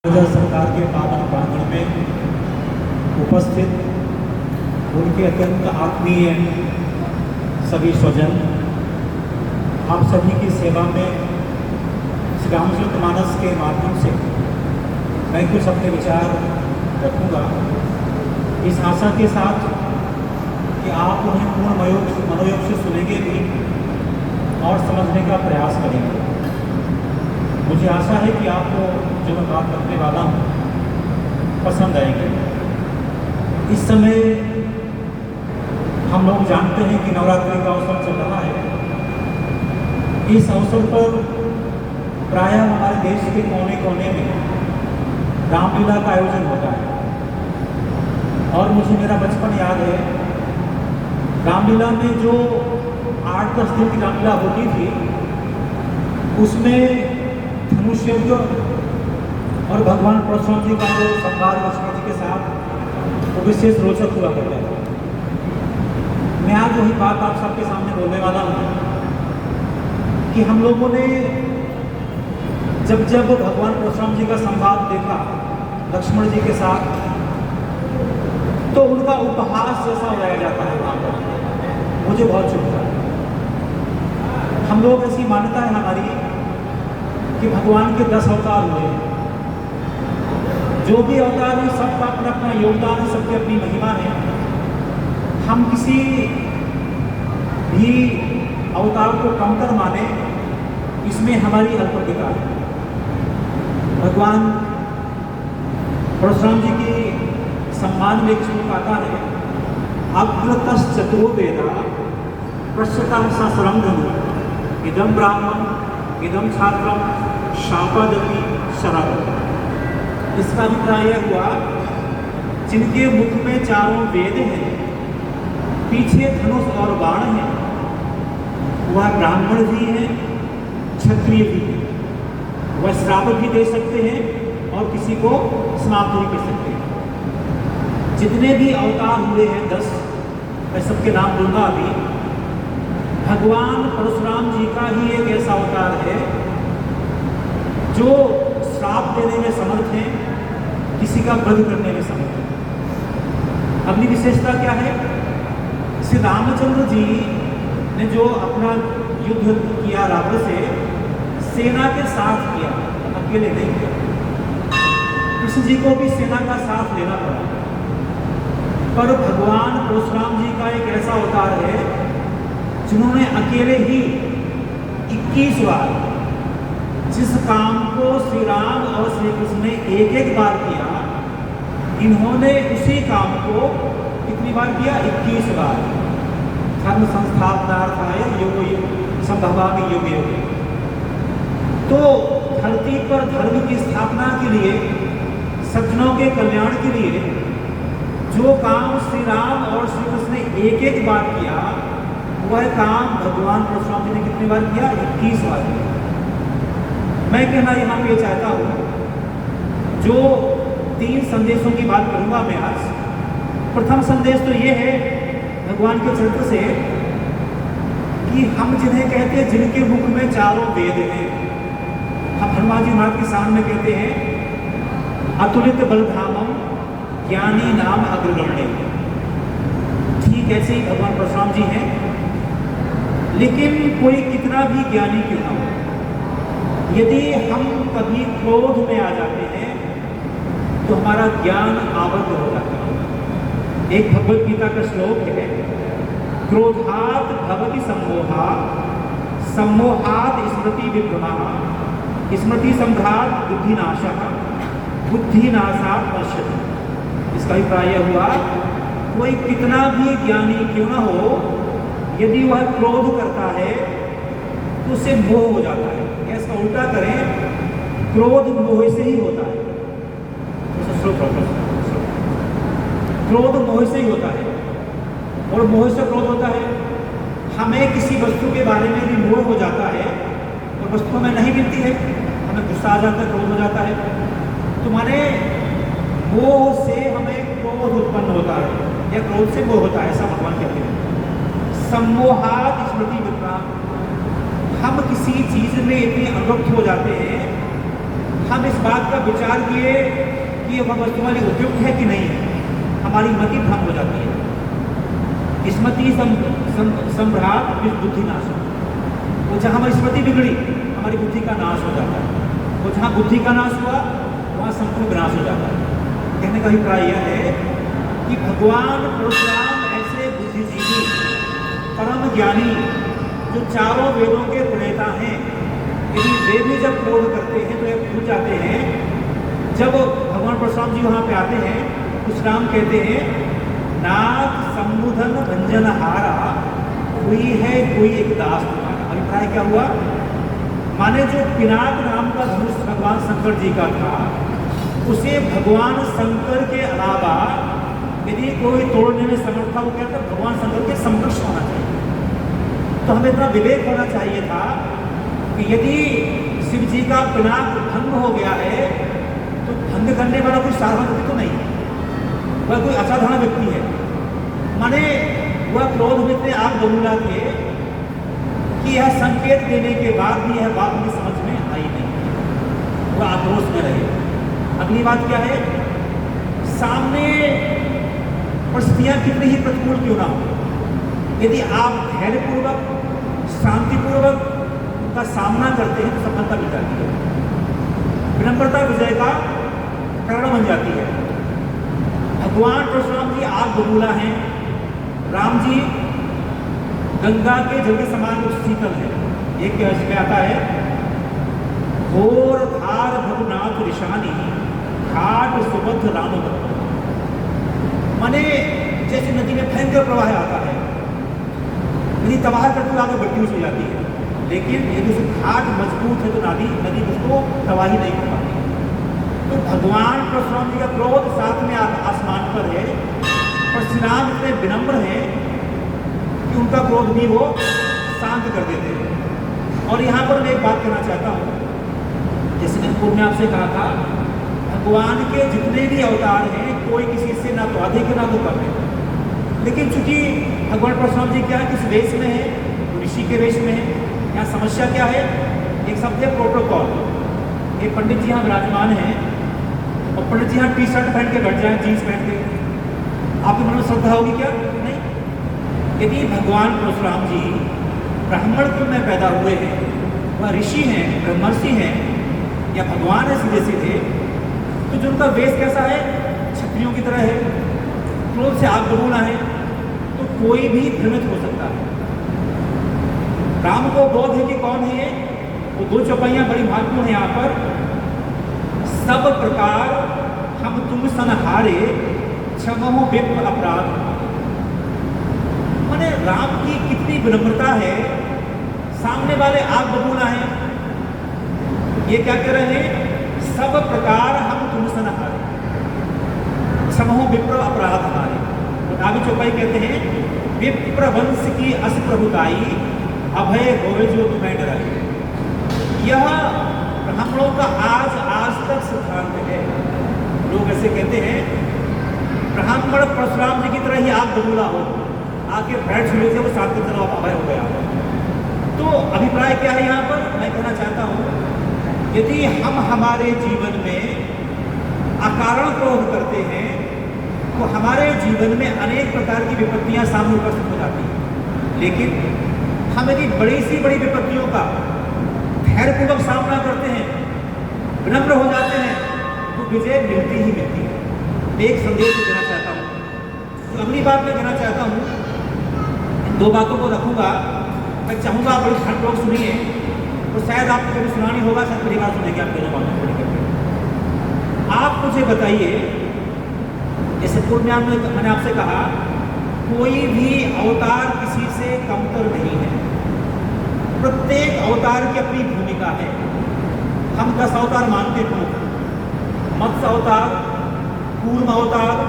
सरकार के पावन प्रांगण में उपस्थित उनके अत्यंत आत्मीय सभी स्वजन, आप सभी की सेवा में श्री रामचरितमानस के माध्यम से मैं कुछ अपने विचार रखूँगा, इस आशा के साथ कि आप उन्हें पूर्ण मनोयोग से सुनेंगे भी और समझने का प्रयास करेंगे। मुझे आशा है कि आपको जो मैं बात करने वाला हूँ पसंद आएगी। इस समय हम लोग जानते हैं कि नवरात्रि का अवसर चल रहा है। इस अवसर पर प्रायः हमारे देश के कोने कोने में रामलीला का आयोजन होता है और मुझे मेरा बचपन याद है। रामलीला में जो 8-10 दिन की रामलीला होती थी उसमें धनुष युद्ध और भगवान परशुराम जी का जो संवाद लक्ष्मण जी के साथ वो विशेष रोचक हुआ करता था। मैं आज वही बात आप सबके सामने बोलने वाला हूँ कि हम लोगों ने जब जब भगवान परशुराम जी का संवाद देखा लक्ष्मण जी के साथ तो उनका उपहास जैसा उड़ाया जाता है वहाँ पर, मुझे बहुत चुभता है। हम लोग ऐसी मान्यता है हमारी कि भगवान के 10 अवतार हुए, जो भी अवतार है सबका अपना अपना योगदान है, सबकी अपनी महिमा है। हम किसी भी अवतार को कमतर माने इसमें हमारी अल्पज्ञता है। भगवान परशुराम जी की सम्मान में एक श्लोक आता है, अग्रतश्चतुरो वेदा पश्यतः सहस्रम धनु इदं ब्राह्मण इदं छात्रम शापादपि शराब। इसका अभिप्राय यह हुआ, जिनके मुख में चारों वेद हैं, पीछे धनुष और बाण हैं, वह ब्राह्मण भी हैं, क्षत्रिय भी हैं। वह श्राप भी दे सकते हैं और किसी को समाप्त भी कर सकते हैं। जितने भी अवतार हुए हैं 10, मैं सबके नाम लूँगा अभी। भगवान परशुराम जी का ही एक ऐसा अवतार है जो श्राप देने में समर्थ है, किसी का वध करने में समर्थ है। अगली विशेषता क्या है? श्री रामचंद्र जी ने जो अपना युद्ध किया रावण से, सेना के साथ किया, अकेले नहीं किया। कृष्ण जी को भी सेना का साथ लेना पड़ा। पर भगवान परशुराम जी का एक ऐसा अवतार है जिन्होंने अकेले ही 21 बार जिस काम को श्री राम और श्री कृष्ण ने एक बार किया, इन्होंने उसी काम को कितनी बार किया? 21 बार। धर्म संस्थापनार्थाय युग संभवामि युगे युगे। तो धरती पर धर्म की स्थापना के लिए, सज्जनों के कल्याण के लिए जो काम श्री राम और श्री कृष्ण ने एक बार किया, वह काम भगवान परशुराम जी ने कितनी बार किया? 21 बार किया। मैं कहना यहाँ पे चाहता हूँ, जो 3 संदेशों की बात करूँगा मैं आज। प्रथम संदेश तो ये है भगवान के चरित्र से कि हम जिन्हें कहते हैं जिनके मुख में चारों वेद हैं, हम हनुमान जी महाराज के सामने कहते हैं अतुलित बलधामम ज्ञानी नाम अग्रगण्य। ठीक ऐसे ही भगवान परशुराम जी हैं, लेकिन कोई कितना भी ज्ञानी क्यों ना हो, यदि हम कभी क्रोध में आ जाते हैं तो हमारा ज्ञान आबद्ध हो जाता है। एक भगवद गीता का श्लोक है, क्रोधात् भवति सम्मोहा सम्मोहात् स्मृति विभ्रमा स्मृति संभ्रात बुद्धिनाशः बुद्धिनाशात् नश्यति। इसका अभिप्राय यह हुआ, कोई कितना भी ज्ञानी क्यों ना हो, यदि वह क्रोध करता है तो उसे मोह हो जाता है। या इसका उल्टा करें, क्रोध मोह से ही होता है। क्रोध मोह से ही होता है और मोह से क्रोध होता है। हमें किसी वस्तु के बारे में भी मोह हो जाता है और वस्तु हमें नहीं मिलती है, हमें गुस्सा आ जाता है, क्रोध हो जाता है। तो माने मोह से हमें क्रोध उत्पन्न होता है या क्रोध से मोह होता है, ऐसा भगवान कहते हैं। सम्मोहात् स्मृति विभ्रमा। हम किसी चीज में इतने अनुरक्त हो जाते हैं, हम इस बात का विचार किए कि ये वस्तु हमारी उपयुक्त है कि नहीं है, हमारी मति भंग हो जाती है। स्मृति संभ्रात बुद्धि नाश हो, वो जहाँ हमारी स्मृति बिगड़ी हमारी बुद्धि का नाश हो जाता है, वो जहाँ बुद्धि का नाश हुआ वहाँ संपूर्ण विनाश हो जाता है। कहने का अभिप्राय यह है कि भगवान परशुराम ऐसे बुद्धिजीवी परम ज्ञानी जो चारों वेदों के प्रणेता हैं, यदि वे भी जब क्रोध करते हैं तो ये भूल जाते हैं। जब भगवान परशुराम जी वहाँ पे आते हैं, परशुराम कहते हैं नाथ सम्बुधन भंजन हारा हुई है कोई एक दास तुम्हारा। अभिप्राय क्या हुआ, माने जो पिनाक नाम का धनुष भगवान शंकर जी का था, उसे भगवान शंकर के अलावा यदि कोई तोड़ने में समर्थ था, वो क्या था, भगवान शंकर के समकक्ष होना चाहिए। तो हमें इतना विवेक होना चाहिए था कि यदि शिव जी का पिनाक भंग हो गया है तो भंग करने वाला कोई साधारण व्यक्ति तो नहीं है, वह कोई असाधारण व्यक्ति है। माने वह क्रोध में इतने आग बबूला थे कि यह संकेत देने के बाद भी यह बात उनकी समझ में आई नहीं, वह आक्रोश में रहे। अगली बात क्या है, सामने परिस्थितियां कितनी ही प्रतिकूल क्यों ना हो, यदि आप धैर्यपूर्वक शांतिपूर्वक उनका सामना करते हैं तो सफलता मिल जाती है। विनम्रता विजय का कारण बन जाती है। भगवान परशुराम जी आग बबूला हैं, राम जी गंगा के जल के समान शीतल है। एक इसमें आता है घोर धार भगनाथ ऋषानी घाट सुबद्ध राम भक्त। माने जैसे नदी में भयंकर प्रवाह आता है, नदी तबाह करते हुए आगे बढ़ती हो जाती है, लेकिन यदि उस घाट मजबूत है तो नदी उसको तबाही नहीं कर पाती। तो भगवान परशुराम जी का क्रोध साथ में आसमान पर है, और श्री राम इतने विनम्र हैं कि उनका क्रोध भी वो शांत कर देते हैं। और यहाँ पर मैं एक बात कहना चाहता हूँ, जैसे मैंने पूर्व में आपसे कहा था, भगवान के जितने भी अवतार हैं कोई किसी से ना तो अधिक ना तो कम है, लेकिन चूंकि भगवान परशुराम जी क्या है, किस वेश में है, ऋषि के वेश में है। यहाँ समस्या क्या है, एक शब्द है प्रोटोकॉल। एक पंडित जी यहाँ विराजमान हैं और पंडित जी यहाँ टी शर्ट पहन के बैठ जाए, जीन्स पहन के, आपके मन में श्रद्धा होगी क्या? नहीं। यदि भगवान परशुराम जी ब्राह्मण कुल में पैदा हुए हैं, वह ऋषि हैं, ब्रह्मर्षि हैं या भगवान है सीधे सीधे, तो जो उनका वेश कैसा है, क्षत्रियों की तरह है, क्रोध से आग बबूला है, तो कोई भी भ्रमित हो सकता है। राम को बोध है कि कौन है ये, वो दो चौपाइयां बड़ी महत्वपूर्ण है यहाँ पर। सब प्रकार हम तुम सन हारे क्षमो विप्र अपराध। माने राम की कितनी विनम्रता है, सामने वाले आग बबूला है, ये क्या कह रहे हैं, सब प्रकार हम तुम सन हारे क्षमो विप्र अपराध हमारे। तो आगे चौपाई कहते हैं विप्र वंश की अस प्रभुताई अभय होवे जो तुम्हें डराई। यह ब्राह्मणों का आज तक सिद्धांत है। लोग ऐसे कहते हैं ब्राह्मण परशुराम जी की तरह ही आग बबूला हो, आके बैठ छुड़े से वो साथ की तरह अभय हो गया। तो अभिप्राय क्या है यहाँ पर, मैं कहना चाहता हूँ, यदि हम हमारे जीवन में अकारण क्रोध करते हैं तो हमारे जीवन में अनेक प्रकार की विपत्तियां सामने उपस्थित हो जाती हैं। लेकिन हम यदि बड़ी सी बड़ी विपत्तियों का धैर्यपूर्वक सामना करते हैं, विनम्र हो जाते हैं, तो विजय मिलती ही मिलती है। मैं एक संदेश देना चाहता हूँ। तो अगली बात मैं कहना चाहता हूँ, इन दो बातों को रखूँगा। मैं चाहूँगा आप बड़ी ध्यान लोग सुनिए, तो शायद आपको कभी सुनानी होगा, शायद पहली बार सुनेंगे आप दोनों बातों को लेकर। आप मुझे बताइए, जैसे पूर्व में मैंने आपसे कहा, कोई भी अवतार किसी से कमतर नहीं है, प्रत्येक अवतार की अपनी भूमिका है। हम 10 अवतार मानते हैं, मत्स्य अवतार, कूर्म अवतार,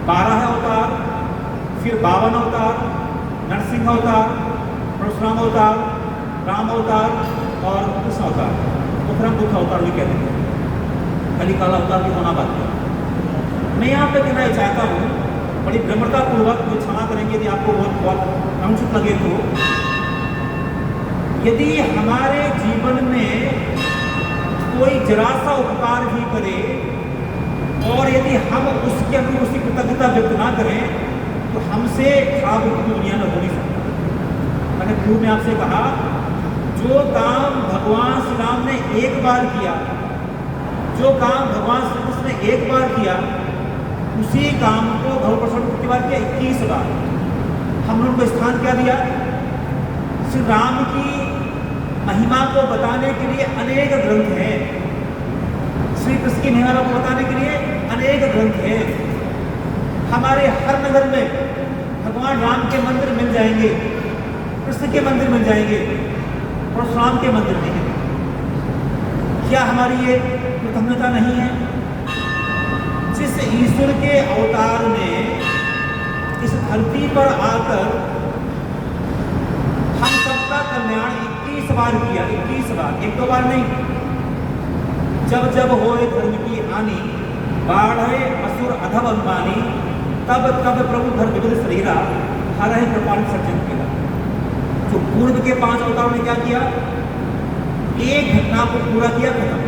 12 अवतार, फिर 52 अवतार, नरसिंह अवतार, परशुराम अवतार, राम अवतार और कृष्ण अवतार, तो फिर हम बुद्ध अवतार भी कहते हैं, कलिकाल अवतार भी होना बात है। मैं यहाँ पे कहना चाहता हूँ, बड़ी विनम्रतापूर्वक, मुझे क्षमा करेंगे यदि आपको बहुत अनुचित लगे तो, यदि हमारे जीवन में कोई जरा सा उपकार भी करे और यदि हम उसके अनुरूप उसकी कृतज्ञता व्यक्त ना करें तो हमसे खराब दुनिया में हो नहीं सकता। मैंने पूर्व में आपसे कहा, जो काम भगवान श्री राम ने एक बार किया, जो काम भगवान श्री कृष्ण ने एक बार किया, उसी काम को भगवान प्रसन्न कितनी बार किया? 21 बार। हमने उनको स्थान क्या दिया? श्री राम की महिमा को बताने के लिए अनेक ग्रंथ हैं, श्री कृष्ण की महिमा को बताने के लिए अनेक ग्रंथ हैं। हमारे हर नगर में भगवान राम के मंदिर मिल जाएंगे, कृष्ण के मंदिर मिल जाएंगे, परशुराम के मंदिर नहीं है। क्या हमारी ये कृतज्ञता नहीं है? जिस ईश्वर के अवतार ने इस धरती पर आकर हम सबका कल्याण 21 बार किया, 21 बार, एक दो बार नहीं। जब जब होए धर्म की हानि, बाढ़े असुर अधम अनुमानी, तब तब प्रभु धर्म विविध शरीरा, हर कृपाल सज्जन किया। जो पूर्व के 5 अवतारों ने क्या किया? एक घटना को पूरा किया, खत्म।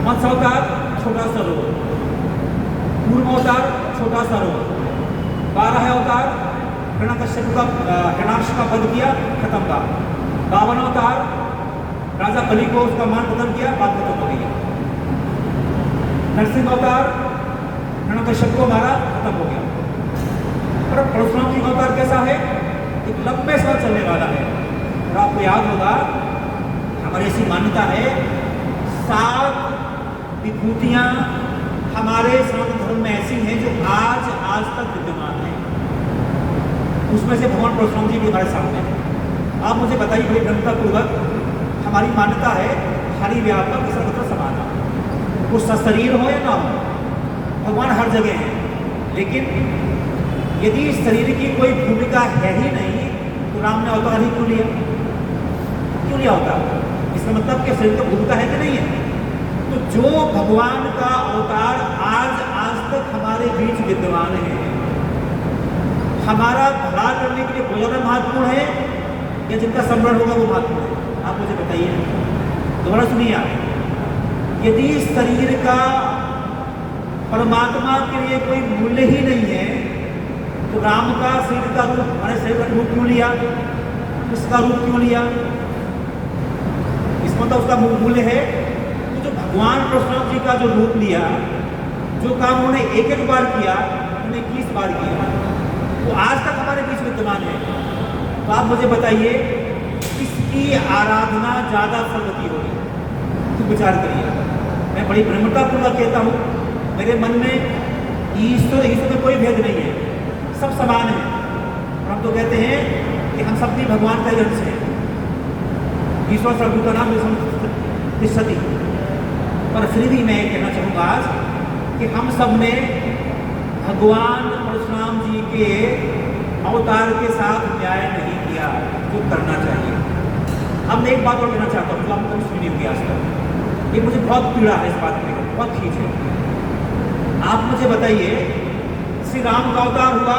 मत्स्य अवतार छोटा सा रोग, पूर्व अवतार छोटा सा रोग, 12 अवतार हिरण्याक्ष का वध किया, खत्म बात। 52 अवतार राजा बलि को उसका मान खत्म किया, बात खत्म हो गई। नरसिंह अवतार हिरण्याक्ष को मारा, खत्म हो गया। और परशुराम जी का अवतार कैसा है? एक लंबे समय चलने वाला है। और आपको याद होगा, हमारी ऐसी मान्यता है, 7 विभूतियां हमारे सनातन धर्म में ऐसी हैं जो आज तक विद्यमान है। उसमें से भगवान परशुराम जी भी हमारे सामने हैं। आप मुझे बताइए, बड़ी गंभीरतापूर्वक हमारी मान्यता है, हरि व्यापक सर्वत्र समाना, वो सशरीर हो या ना हो, भगवान हर जगह है। लेकिन यदि शरीर की कोई भूमिका है ही नहीं तो राम ने अवतार ही क्यों लिया? क्यों लिया अवतार? इसका मतलब कि शरीर की भूमिका है कि नहीं है? तो जो भगवान का अवतार आज तक हमारे बीच विद्यमान है, हमारा भला करने के लिए बहुत ज़्यादा महत्वपूर्ण है या जिनका स्मरण होगा वो महत्वपूर्ण है? आप मुझे बताइए। दोबारा सुनिए आप, यदि शरीर का परमात्मा के लिए कोई मूल्य ही नहीं है तो राम का शरीर का रूप, हमारे शरीर का रूप क्यों लिया? उसका रूप क्यों लिया? इसमें तो उसका मूल्य है। तो जो भगवान परशुराम जी का जो रूप लिया, जो काम उन्होंने एक बार किया, उन्होंने 21 बार किया, वो आज तक हमारे बीच विद्यमान है। तो आप मुझे बताइए, किसकी आराधना ज़्यादा फलवती होगी? तो विचार करिए। मैं बड़ी ब्रह्मतापूर्वक कहता हूँ, मेरे मन में ईश्वर में कोई भेद नहीं है, सब समान है। और हम तो कहते हैं कि हम सब भी भगवान का ही अंश हैं। ईश्वर सर्वभूता नाम तिष्ठति। पर फिर भी मैं कहना चाहूँगा आज कि हम सब ने भगवान परशुराम जी के अवतार के साथ न्याय नहीं किया जो करना चाहिए। अब मैं एक बात और कहना चाहता हूँ जो आपको कभी सुनी नहीं होगी आज तक। ये मुझे बहुत पीड़ा है इस बात में, बहुत खींच है। आप मुझे बताइए, श्री राम का अवतार हुआ,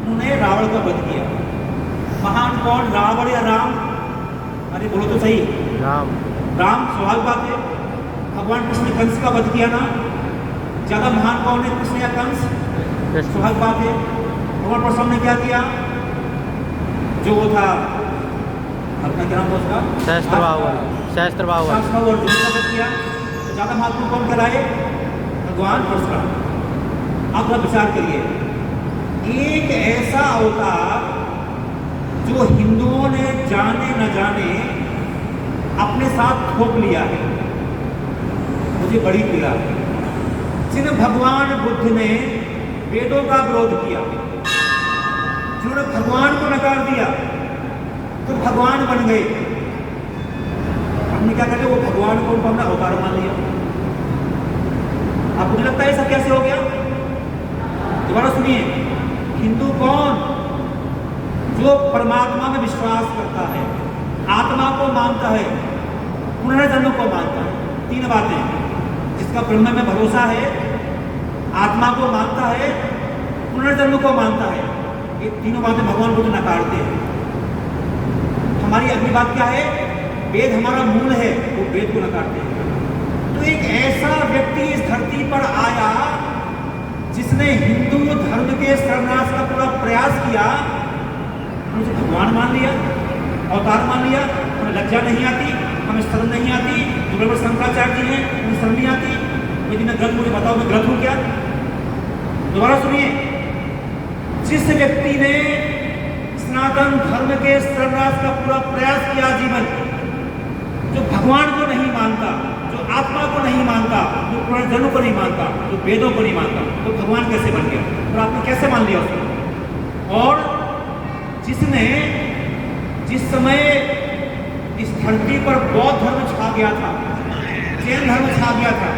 उन्होंने रावण का वध किया। महान कौन, रावण या राम? अरे बोलो तो सही। राम। राम, स्वाभाविक बात है। भगवान कृष्ण ने कंस का वध किया ना, ज्यादा महान कौन है, कृष्ण या कंस? स्वाभाविक बात है। भगवान परशुराम ने क्या किया? जो वो था, अपना क्या नाम था उसका? सहस्त्रबाहु अर्जुन का वध किया। तो ज्यादा महत्वपूर्ण कौन कराए? भगवान परशुराम। आप थोड़ा विचार करिए, एक ऐसा अवतार जो हिंदुओं ने जाने न जाने अपने साथ थोप लिया है, मुझे बड़ी पीड़ा है। जिन भगवान बुद्ध ने वेदों का विरोध किया, जिन्होंने भगवान को नकार दिया, तो भगवान बन गए। हमने क्या करते, वो भगवान को हमने अवतार मान लिया। आपको नहीं लगता है सब कैसे हो गया? दोबारा सुनिए, हिंदू कौन? जो परमात्मा में विश्वास करता है, आत्मा को मानता है, पुनर्जन्म को मानता है। 3 बातें, जिसका ब्रह्म में भरोसा है, आत्मा को मानता है, पुनर्जन्म को मानता है। ये तीनों बातें भगवान बुद्ध नकारते हैं। हमारी अगली बात क्या है? वेद हमारा मूल है, वो वेद को नकारते हैं। तो एक ऐसा व्यक्ति इस धरती पर आया जिसने हिंदू धर्म के सर्वनाश का पूरा प्रयास किया, उसे भगवान मान लिया, अवतार मान लिया। हमें लज्जा नहीं आती, हमें शर्म नहीं आती। जो बड़े शंकराचार्य जी हैं उन्हें शर्म नहीं आती। यदि मैं गलत, मुझे बताओ मैं गलत हूँ क्या? दोबारा सुनिए, जिस व्यक्ति ने सनातन धर्म के सर्वनाश का पूरा प्रयास किया जीवन, जो भगवान को नहीं मानता, जो आत्मा को नहीं मानता, जो पुनर्जन्म को नहीं मानता, जो वेदों को नहीं मानता, तो भगवान कैसे बन गया और आपने कैसे मान लिया उसको? और जिसने जिस समय इस धरती पर बौद्ध धर्म छा गया था, जैन धर्म छा गया था,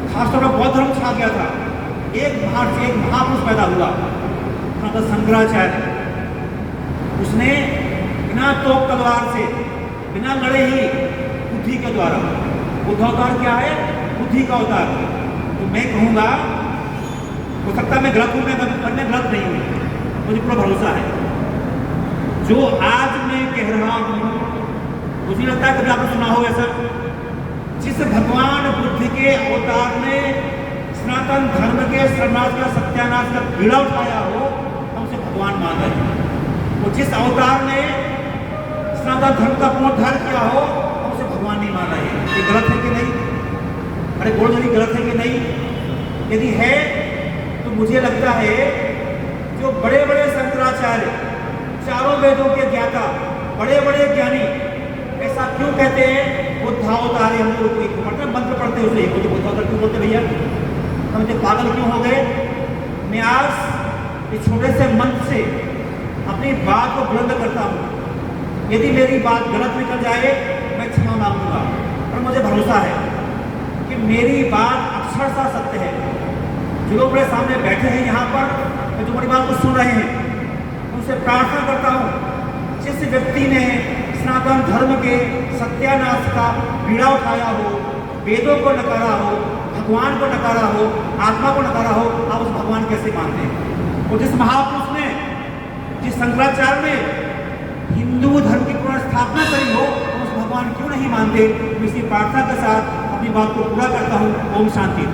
खासतौर पर बौद्ध धर्म छा गया था, एक महापुरुष पैदा हुआ शंकराचार्य। उसने बिना तोप तलवार से, बिना लड़े ही बुद्धि के द्वारा, बुद्ध अवतार क्या है? बुद्धि का अवतार। तो मैं कहूँगा, हो सकता है मैं गलत हूँ, मैं गलत नहीं हूँ, मुझे पूरा भरोसा है। जो आज मैं कह रहा हूँ, मुझे लगता है कभी आपने सुना होगा ऐसा, जिस भगवान बुद्ध के अवतार ने सनातन धर्म के सर्वनाश का, सत्यानाश का बीड़ा उठाया हो, हम उसे भगवान मान रहे हैं। वो जिस अवतार ने सनातन धर्म का पुनरुद्धार किया हो, हम उसे भगवान नहीं मान रहे हैं। ये गलत है कि नहीं? अरे बोल दो, गलत है कि नहीं? यदि है तो मुझे लगता है जो बड़े बड़े शंकराचार्य, चारों वेदों के ज्ञाता, बड़े बड़े ज्ञानी ऐसा क्यों कहते हैं? बुद्धावतार हम लोग मतलब मंत्र पढ़ते हैं उसे बुद्धावतार क्यों बोलते भैया? हम जो पागल क्यों हो गए? मैं आज इस छोटे से मंत्र से अपनी बात को बुलंद करता हूँ। यदि मेरी बात गलत निकल जाए मैं क्षमा मांगूंगा, और मुझे भरोसा है कि मेरी बात अक्षरशः सत्य है। जो लोग मेरे सामने बैठे हैं यहाँ पर, जो मेरी बात को सुन रहे हैं, उनसे प्रार्थना करता हूँ, जिस व्यक्ति ने सनातन धर्म के सत्यानाश का बीड़ा उठाया हो, वेदों को नकारा हो, भगवान को नकारा हो, आत्मा को नकारा हो, आप उस भगवान कैसे मानते हैं? और जिस महापुरुष ने, जिस शंकराचार्य ने हिंदू धर्म की पुनर्स्थापना करी हो, उस भगवान क्यों नहीं मानते? इसी प्रार्थना के साथ अपनी बात को पूरा करता हूँ। ओम शांति।